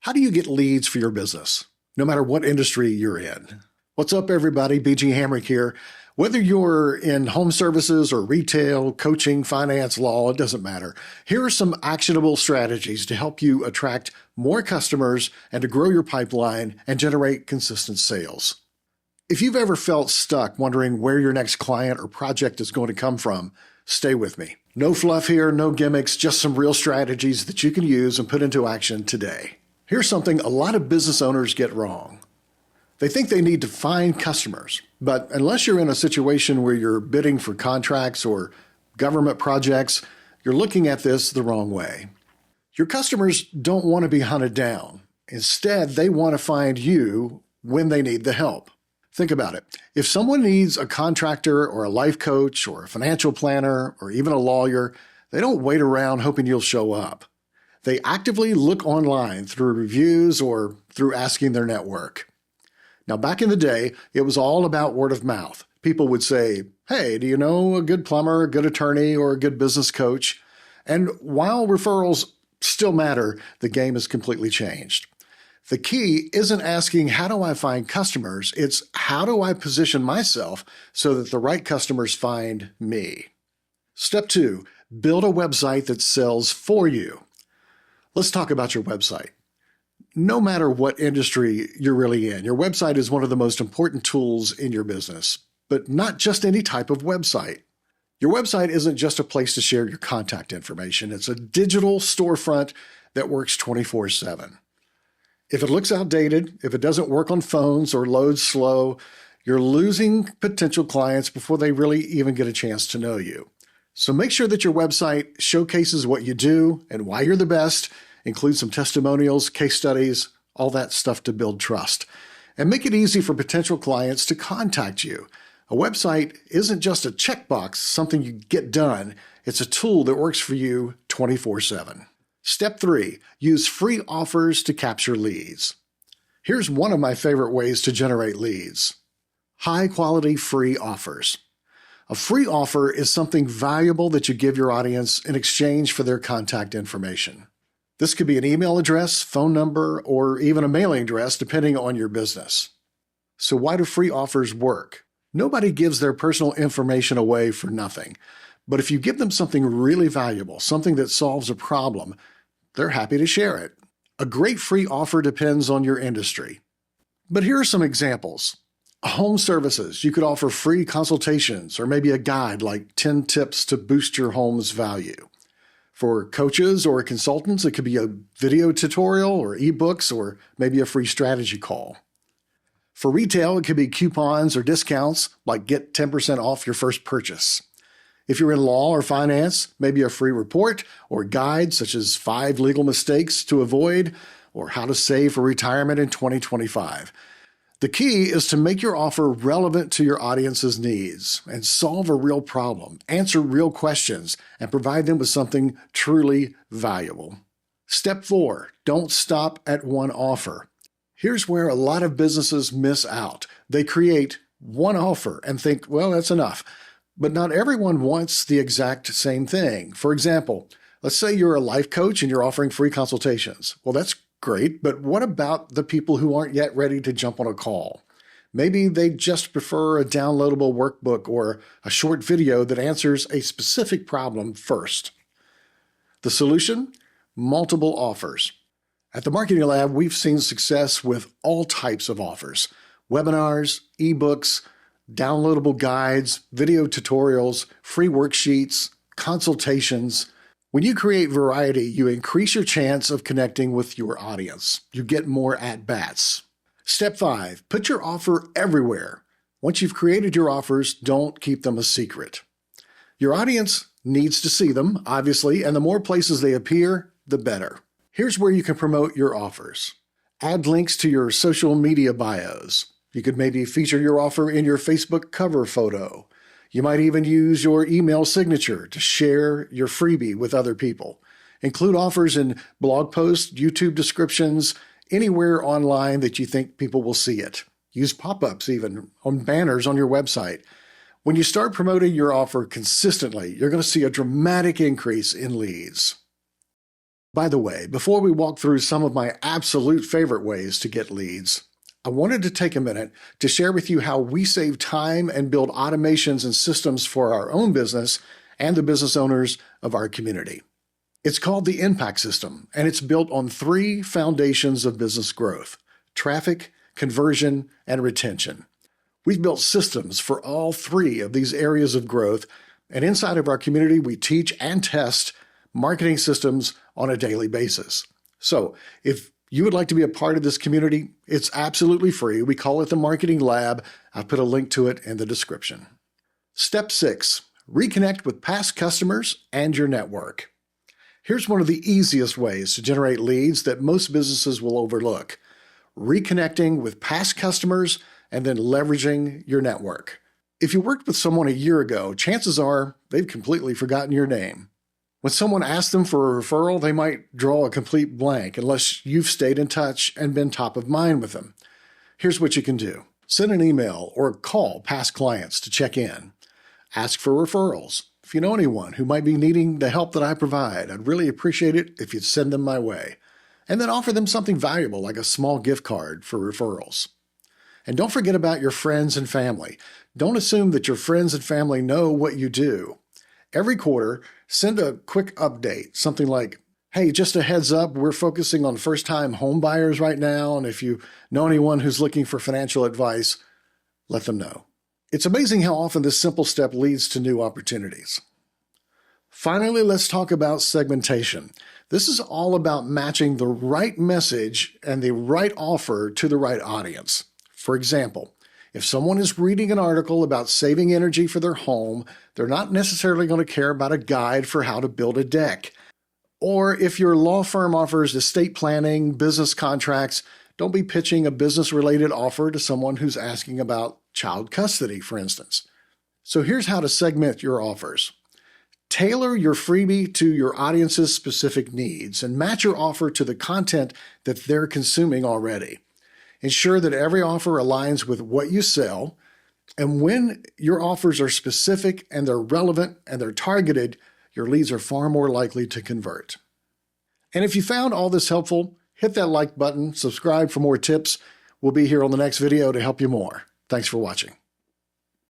How do you get leads for your business, no matter what industry you're in? What's up, everybody? BG Hamrick here. Whether you're in home services or retail, coaching, finance, law, it doesn't matter. Here are some actionable strategies to help you attract more customers and to grow your pipeline and generate consistent sales. If you've ever felt stuck wondering where your next client or project is going to come from, stay with me. No fluff here, no gimmicks, just some real strategies that you can use and put into action today. Here's something a lot of business owners get wrong. They think they need to find customers, but unless you're in a situation where you're bidding for contracts or government projects, you're looking at this the wrong way. Your customers don't want to be hunted down. Instead, they want to find you when they need the help. Think about it. If someone needs a contractor or a life coach or a financial planner or even a lawyer, they don't wait around hoping you'll show up. They actively look online through reviews or through asking their network. Now, back in the day, it was all about word of mouth. People would say, "Hey, do you know a good plumber, a good attorney, or a good business coach?" And while referrals still matter, the game has completely changed. The key isn't asking, how do I find customers? It's how do I position myself so that the right customers find me? Step 2, build a website that sells for you. Let's talk about your website. No matter what industry you're really in, your website is one of the most important tools in your business, but not just any type of website. Your website isn't just a place to share your contact information. It's a digital storefront that works 24/7. If it looks outdated, if it doesn't work on phones or loads slow, you're losing potential clients before they really even get a chance to know you. So make sure that your website showcases what you do and why you're the best, include some testimonials, case studies, all that stuff to build trust. And make it easy for potential clients to contact you. A website isn't just a checkbox, something you get done. It's a tool that works for you 24/7. Step 3, use free offers to capture leads. Here's one of my favorite ways to generate leads. High-quality free offers. A free offer is something valuable that you give your audience in exchange for their contact information. This could be an email address, phone number, or even a mailing address, depending on your business. So why do free offers work? Nobody gives their personal information away for nothing. But if you give them something really valuable, something that solves a problem, they're happy to share it. A great free offer depends on your industry. But here are some examples. Home services, you could offer free consultations or maybe a guide like 10 tips to boost your home's value. For coaches or consultants, it could be a video tutorial or ebooks or maybe a free strategy call. For retail, it could be coupons or discounts like get 10% off your first purchase. If you're in law or finance, maybe a free report or guide such as 5 legal mistakes to avoid or how to save for retirement in 2025. The key is to make your offer relevant to your audience's needs and solve a real problem, answer real questions, and provide them with something truly valuable. Step 4, don't stop at one offer. Here's where a lot of businesses miss out. They create one offer and think, well, that's enough. But not everyone wants the exact same thing. For example, let's say you're a life coach and you're offering free consultations. Well, that's great, but what about the people who aren't yet ready to jump on a call? Maybe they just prefer a downloadable workbook or a short video that answers a specific problem first. The solution? Multiple offers. At the Marketing Lab, we've seen success with all types of offers: webinars, ebooks, downloadable guides, video tutorials, free worksheets, consultations. When you create variety, you increase your chance of connecting with your audience. You get more at-bats. Step 5, put your offer everywhere. Once you've created your offers, don't keep them a secret. Your audience needs to see them, obviously, and the more places they appear, the better. Here's where you can promote your offers. Add links to your social media bios. You could maybe feature your offer in your Facebook cover photo. You might even use your email signature to share your freebie with other people. Include offers in blog posts, YouTube descriptions, anywhere online that you think people will see it. Use pop-ups even on banners on your website. When you start promoting your offer consistently, you're going to see a dramatic increase in leads. By the way, before we walk through some of my absolute favorite ways to get leads, I wanted to take a minute to share with you how we save time and build automations and systems for our own business and the business owners of our community. It's called the Impact System, and it's built on 3 foundations of business growth: traffic, conversion, and retention. We've built systems for all 3 of these areas of growth, and inside of our community, we teach and test marketing systems on a daily basis. So if you would like to be a part of this community, it's absolutely free. We call it the Marketing Lab. I've put a link to it in the description. Step 6, reconnect with past customers and your network. Here's one of the easiest ways to generate leads that most businesses will overlook: reconnecting with past customers and then leveraging your network. If you worked with someone a year ago, chances are they've completely forgotten your name. When someone asks them for a referral, they might draw a complete blank unless you've stayed in touch and been top of mind with them. Here's what you can do. Send an email or call past clients to check in. Ask for referrals. If you know anyone who might be needing the help that I provide, I'd really appreciate it if you'd send them my way. And then offer them something valuable like a small gift card for referrals. And don't forget about your friends and family. Don't assume that your friends and family know what you do. Every quarter, send a quick update, something like, "Hey, just a heads up, we're focusing on first-time home buyers right now, and if you know anyone who's looking for financial advice, let them know." It's amazing how often this simple step leads to new opportunities. Finally, let's talk about segmentation. This is all about matching the right message and the right offer to the right audience. For example, if someone is reading an article about saving energy for their home, they're not necessarily going to care about a guide for how to build a deck. Or if your law firm offers estate planning, business contracts, don't be pitching a business-related offer to someone who's asking about child custody, for instance. So here's how to segment your offers. Tailor your freebie to your audience's specific needs and match your offer to the content that they're consuming already. Ensure that every offer aligns with what you sell, and when your offers are specific and they're relevant and they're targeted, your leads are far more likely to convert. And if you found all this helpful, hit that like button, subscribe for more tips. We'll be here on the next video to help you more. Thanks for watching.